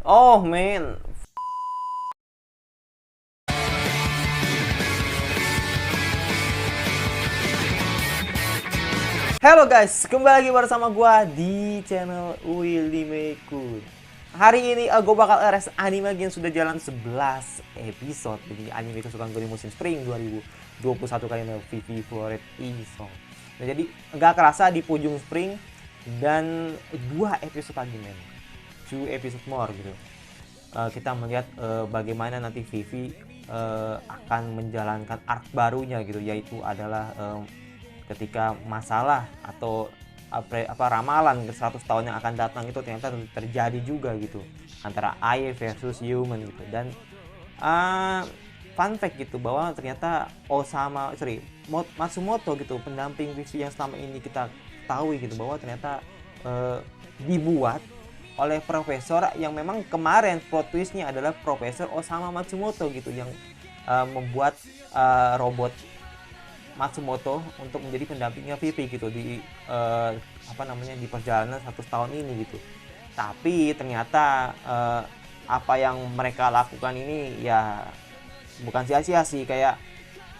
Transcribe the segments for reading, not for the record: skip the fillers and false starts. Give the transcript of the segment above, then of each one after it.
Oh man. Halo guys, kembali lagi bersama gua di channel Willy Mekun. Hari ini gue bakal res anime yang sudah jalan 11 episode. Jadi anime kesukaan gue di musim spring 2021 kali ini, Vivi Floret Isong. Nah, jadi nggak kerasa di ujung spring dan 2 episode lagi men. 2 episode more gitu. Kita melihat bagaimana nanti Vivi akan menjalankan arc barunya gitu, yaitu adalah ketika masalah atau ramalan 100 tahun yang akan datang itu ternyata terjadi juga gitu antara Ai versus Human gitu. Dan fun fact gitu bahwa ternyata Matsumoto gitu, pendamping Vivi yang selama ini kita tahu gitu, bahwa ternyata dibuat oleh profesor yang memang kemarin plot twistnya adalah Profesor Osamu Matsumoto gitu, yang membuat robot Matsumoto untuk menjadi pendampingnya Vivi gitu di di perjalanan 100 tahun ini gitu. Tapi ternyata apa yang mereka lakukan ini ya bukan sia-sia sih, kayak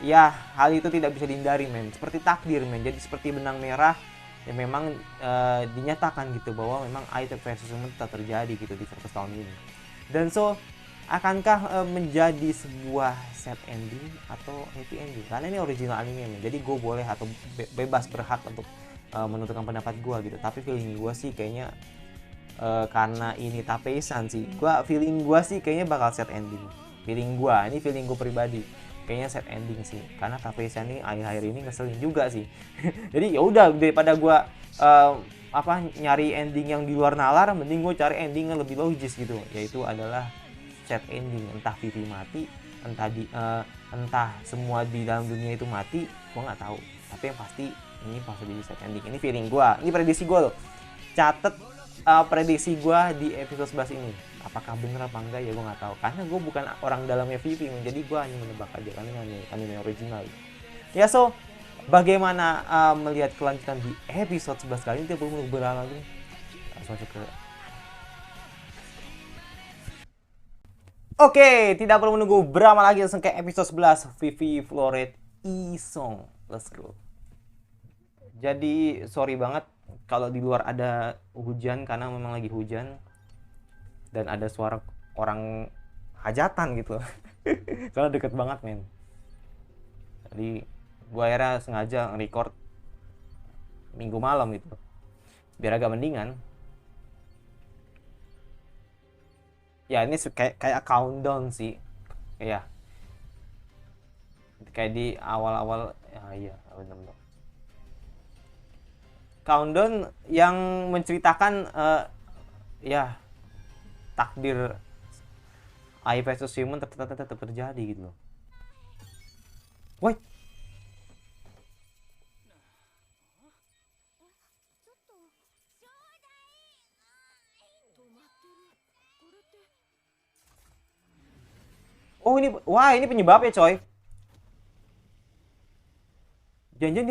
ya hal itu tidak bisa dihindari men, seperti takdir men. Jadi seperti benang merah yang memang dinyatakan gitu bahwa memang item versus human tetap terjadi gitu di 100 tahun ini. Dan akankah menjadi sebuah sad ending atau happy ending? Karena ini original anime men. Jadi gue boleh atau bebas berhak untuk menentukan pendapat gue gitu. Tapi feeling gue sih kayaknya karena ini tapesan sih, feeling gue sih kayaknya bakal sad ending. Feeling gue, ini feeling gue pribadi, kayaknya sad ending sih, karena tapesan ini akhir-akhir ini ngeselin juga sih. Jadi ya udah, daripada gue nyari ending yang di luar nalar, mending gue cari ending yang lebih logis gitu, yaitu adalah sad ending. Entah Vivi mati, entah semua di dalam dunia itu mati, gue nggak tahu. Tapi yang pasti ini pasti jadi sad ending. Ini feeling gue, ini prediksi gue loh. Catet prediksi gue di episode 11 ini. Apakah bener apa enggak ya gue nggak tahu, karena gue bukan orang dalamnya Vivi, jadi gue hanya menebak aja karena ini anime original ya. So bagaimana melihat kelanjutan di episode 11 kali ini? Tidak perlu berlama lagi, langsung masuk ke Oke, tidak perlu menunggu berapa lagi, langsung ke episode 11 Vivi Floret Isong. Let's go. Jadi sorry banget kalau di luar ada hujan, karena memang lagi hujan dan ada suara orang hajatan gitu. Karena deket banget men. Jadi gua akhirnya sengaja record minggu malam gitu biar agak mendingan. Ya ini kayak countdown sih, ya kayak di awal-awal ya. Iya benar-benar countdown yang menceritakan ya takdir AI versus Human tetap terjadi gitu loh. Woi, oh ini, wah ini penyebabnya coy. Jangan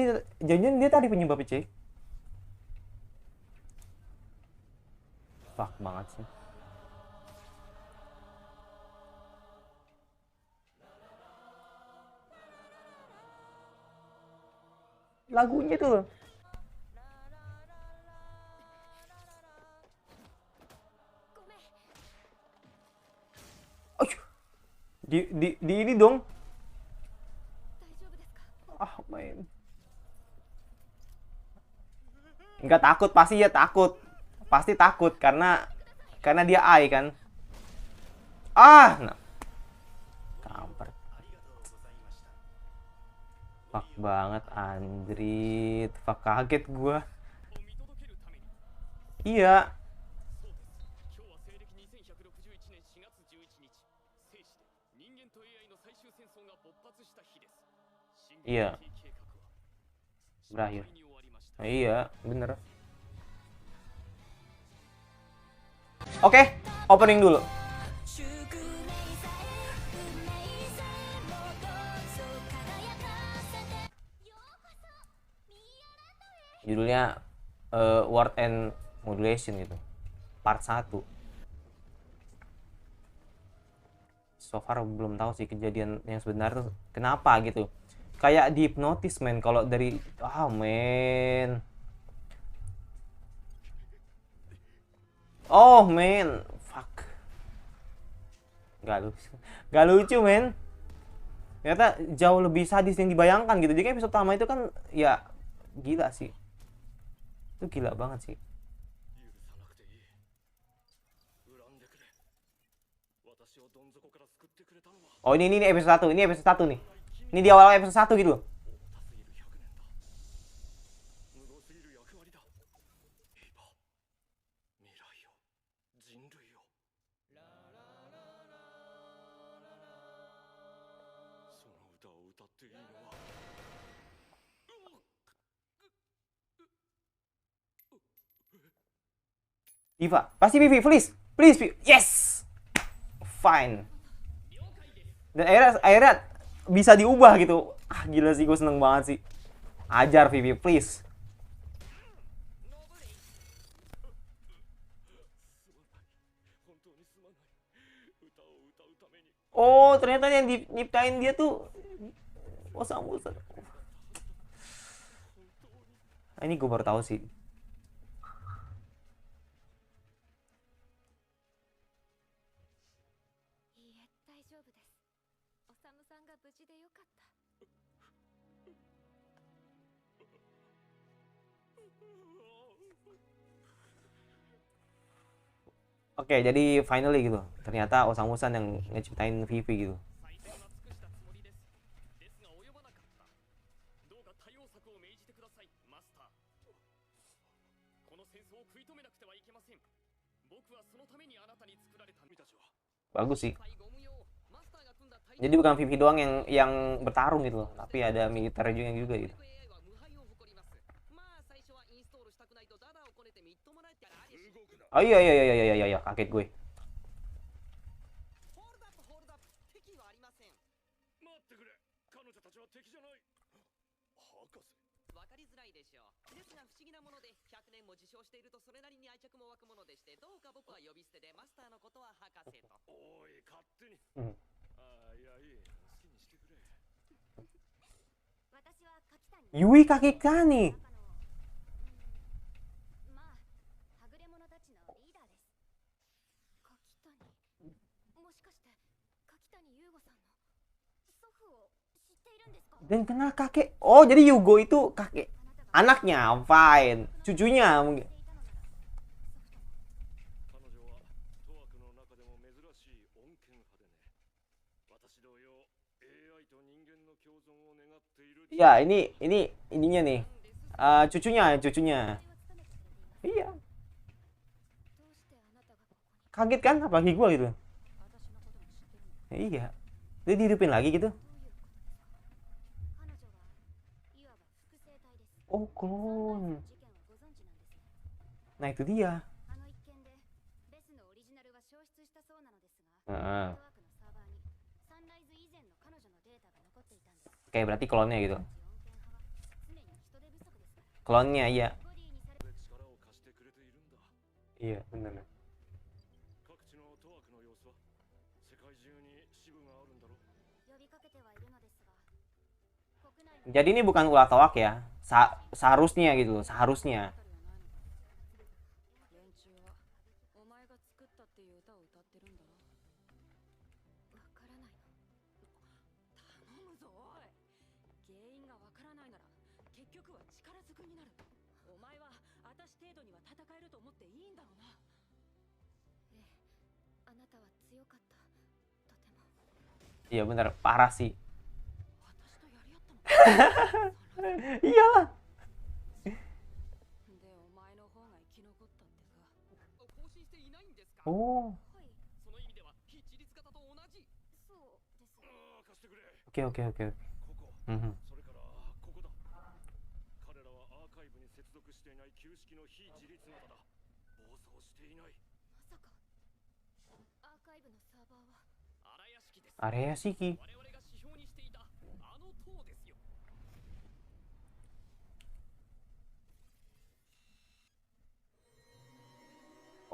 dia tadi penyebabnya coy. Fuck banget sih. Lagunya tuh loh. Aduh, di ini dong. Ah main. Nggak takut, pasti ya takut. Pasti takut karena dia AI kan. Nah, kampret. Fuck banget anjrit. Fuck, kaget gua. Iya. Iya. Berakhir. Nah, iya, bener. Oke, opening dulu. Judulnya Word and Modulation gitu. Part 1. so far belum tahu sih kejadian yang sebenarnya tuh kenapa gitu. Kayak dihipnotis men kalau dari men. Oh men, fuck. Gak lucu. Gak lucu men. Ternyata jauh lebih sadis yang dibayangkan gitu. Jadi episode pertama itu kan ya gila sih. Itu gila banget sih. Oh ini episode 1, ini episode 1 nih. Ini di awal episode 1 gitu loh. Diva, pasti Vivi, please, please, Vivi. Yes, fine. Dan akhirnya bisa diubah gitu. Ah gila sih, gue seneng banget sih. Ajar Vivi, please. Oh ternyata yang nyiptain dia tuh Osamu-san. Ini gue baru tahu sih. Oke, jadi finally gitu. Ternyata Osamu-san yang ngeciptain Vivi gitu. Bagus sih. Jadi bukan Vivi doang yang bertarung gitu loh, tapi ada militer juga gitu. Oh iya, kaget gue. Yui Kakekani. Dan kenal kakek. Oh, jadi Yugo itu kakek anaknya, fine. Cucunya mungkin. Ya, ininya nih. Cucunya. Iya. Kaget kan apalagi gua gitu. Iya. Dia dihidupin lagi gitu. Oh, klon. Nah, itu dia. Oke, berarti klonnya gitu. Klonnya, iya. Iya, benar. Jadi ini bukan ulah tawak ya. Seharusnya gitu, seharusnya. Iya benar, parah sih. Iyalah. Oh. Oke. Mhm. Area Shiki.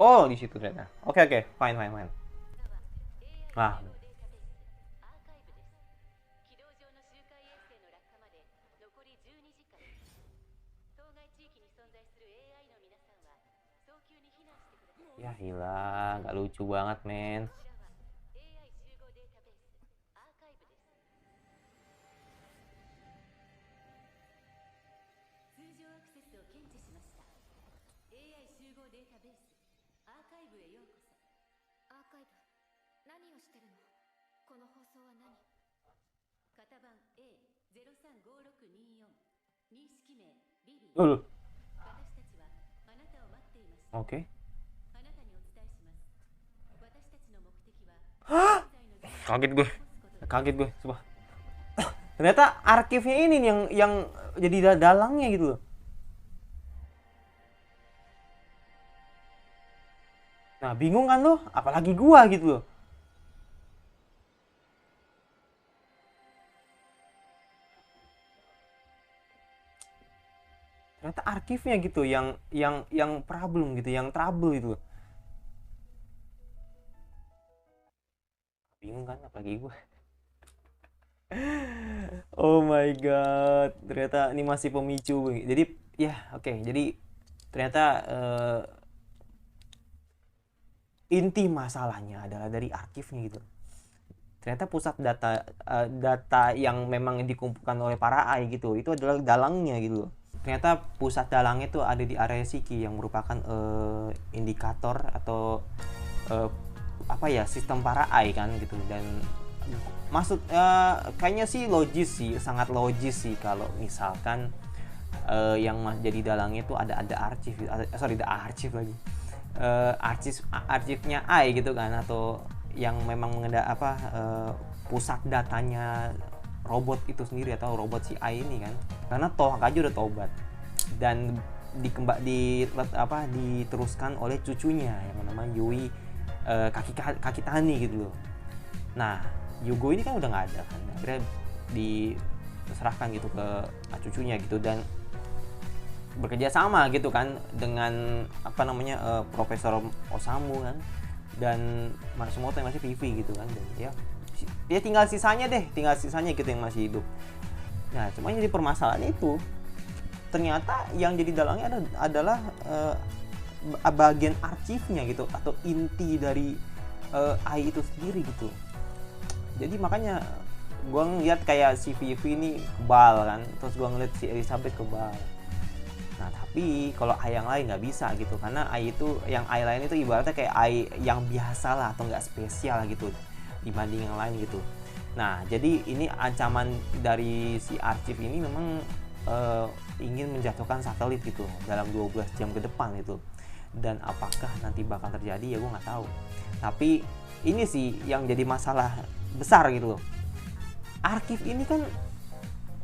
Oh, di situ ternyata. Oke, fine. Ah, Ya hilang, nggak lucu banget men. Loh, oke. Kaget gue. Kaget gue, coba. Ternyata arsipnya ini nih yang jadi dalangnya gitu loh. Nah, bingung kan lo? Apalagi gua gitu loh. Ternyata arsipnya gitu yang problem gitu, yang trouble gitu loh. Bingung kan apalagi gua. Oh my god, ternyata ini masih pemicu. Jadi ya oke, jadi ternyata inti masalahnya adalah dari arsipnya gitu. Ternyata pusat data yang memang dikumpulkan oleh para AI gitu, itu adalah dalangnya gitu. Ternyata pusat dalangnya itu ada di area psiki yang merupakan indikator atau uh, apa ya, sistem para AI kan gitu. Dan maksud kayaknya sih logis sih, sangat logis sih kalau misalkan yang jadi dalangnya itu ada arsip, sorry, ada arsip lagi, arsipnya AI gitu kan, atau yang memang pusat datanya robot itu sendiri atau robot si AI ini kan. Karena toh aja udah tobat dan diteruskan oleh cucunya yang namanya Yui, kaki Tani gitu loh. Nah, Yugo ini kan udah nggak ada kan, akhirnya diserahkan gitu ke cucunya gitu, dan bekerja sama gitu kan dengan Profesor Osamu kan, dan Matsumoto yang masih Vivi gitu kan. Dan ya tinggal sisanya gitu yang masih hidup. Nah, cuma jadi permasalahan itu ternyata yang jadi dalangnya adalah bagian arsipnya gitu, atau inti dari AI itu sendiri gitu. Jadi makanya gue ngeliat kayak si Vivi ini kebal kan, terus gue ngeliat si Elizabeth kebal. Nah, tapi kalau AI yang lain nggak bisa gitu, karena AI lain itu ibaratnya kayak AI yang biasa lah, atau nggak spesial gitu dibanding yang lain gitu. Nah, jadi ini ancaman dari si arsip ini memang ingin menjatuhkan satelit gitu dalam 12 jam ke depan gitu. Dan apakah nanti bakal terjadi ya gue nggak tahu. Tapi ini sih yang jadi masalah besar gitu loh. Arsip ini kan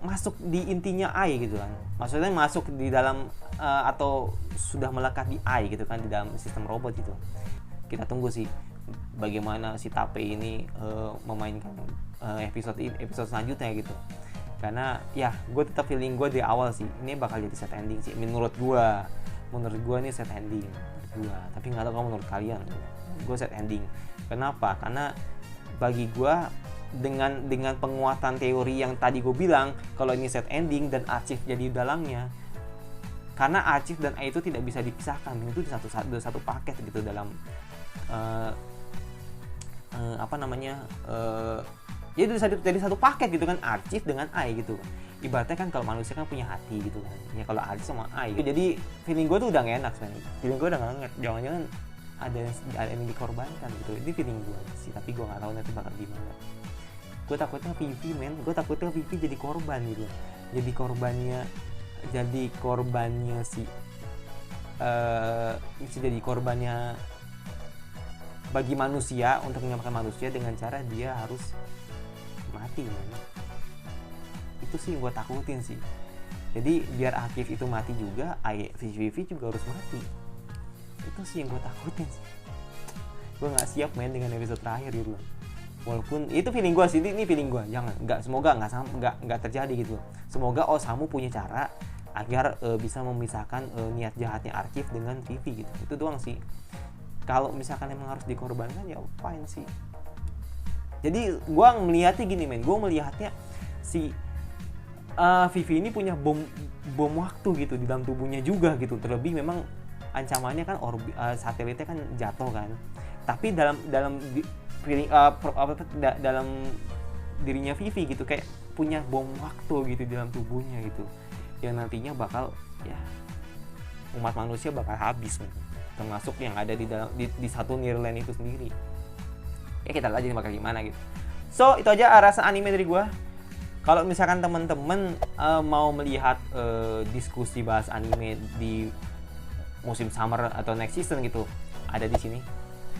masuk di intinya AI gitu kan, maksudnya masuk di dalam atau sudah melekat di AI gitu kan, di dalam sistem robot gitu. Kita tunggu sih bagaimana si Tape ini memainkan episode selanjutnya gitu. Karena ya gue tetap feeling gue di awal sih ini bakal jadi set ending sih, menurut gue nih set ending gue. Tapi nggak tahu kalau menurut kalian. Gue set ending. Kenapa? Karena bagi gue dengan penguatan teori yang tadi gue bilang, kalau ini set ending dan arsip jadi dalangnya, karena arsip dan AI itu tidak bisa dipisahkan, itu di satu paket gitu dalam jadi satu paket gitu kan, arsip dengan AI gitu. Ibaratnya kan kalau manusia kan punya hati gitu kan, ya kalau arsip sama AI gitu. Jadi feeling gue tuh udah gak enak sebenarnya, feeling gue udah gak enak, jangan-jangan ada yang dikorbankan gitu. Ini feeling gue sih, tapi gue nggak tahu nanti bakal gimana. Gue takutnya Vivi jadi korban gitu, jadi korbannya si jadi korbannya bagi manusia, untuk menyelamatkan manusia dengan cara dia harus mati man. Itu sih yang gue takutin sih. Jadi biar Akif itu mati juga, Vivi juga harus mati. Itu sih yang gue takutin sih. Gue nggak siap main dengan episode terakhir gitu loh. Walaupun itu feeling gue sih, ini feeling gue, semoga nggak terjadi gitu. Semoga Osamu punya cara agar bisa memisahkan niat jahatnya Arsip dengan Vivi gitu. Itu doang sih. Kalau misalkan emang harus dikorbankan ya fine sih. Jadi gue melihatnya gini men, gue melihatnya si Vivi ini punya bom waktu gitu di dalam tubuhnya juga gitu. Terlebih memang ancamannya kan satelitnya kan jatuh kan, tapi dalam dalam dirinya Vivi gitu kayak punya bom waktu gitu dalam tubuhnya gitu, yang nantinya bakal ya umat manusia bakal habis gitu. Termasuk yang ada di satu Nearland itu sendiri. Ya kita lihat aja bakal gimana gitu. So itu aja rasa anime dari gua. Kalau misalkan teman-teman mau melihat diskusi bahas anime di musim summer atau next season gitu, ada di sini.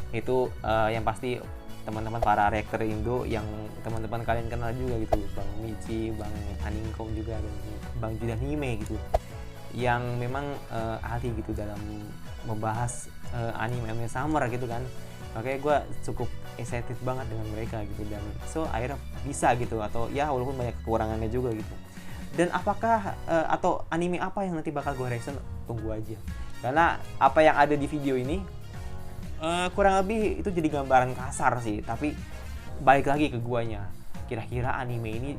Itu yang pasti teman-teman para reaktor Indo yang teman-teman kalian kenal juga gitu, Bang Michi, Bang Aningkom juga, dan Bang Judan Anime gitu, yang memang ahli gitu dalam membahas anime summer gitu kan. Makanya gue cukup excited banget dengan mereka gitu, dan so akhirnya bisa gitu, atau ya walaupun banyak kekurangannya juga gitu. Dan apakah atau anime apa yang nanti bakal gue reaction, tunggu aja, karena apa yang ada di video ini kurang lebih itu jadi gambaran kasar sih, tapi balik lagi ke guanya, kira-kira anime ini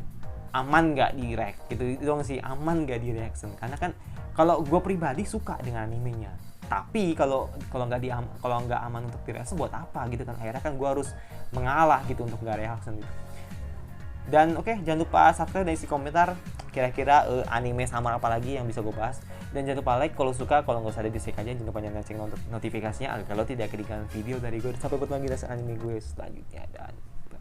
aman nggak di react gitu, itu dong sih, aman nggak di reaction. Karena kan kalau gue pribadi suka dengan animenya, tapi kalau nggak aman untuk di reaction buat apa gitu kan, akhirnya kan gue harus mengalah gitu untuk nggak reaction gitu. Dan oke, jangan lupa subscribe dan isi komentar kira-kira anime summer apa lagi yang bisa gue bahas. Dan jangan lupa like kalau suka, kalau nggak usah ada dislike aja, jangan lupa nyalain notifikasinya agar kalau tidak ketinggalan video dari gue. Sampai bertemu lagi di anime gue selanjutnya, dan bye.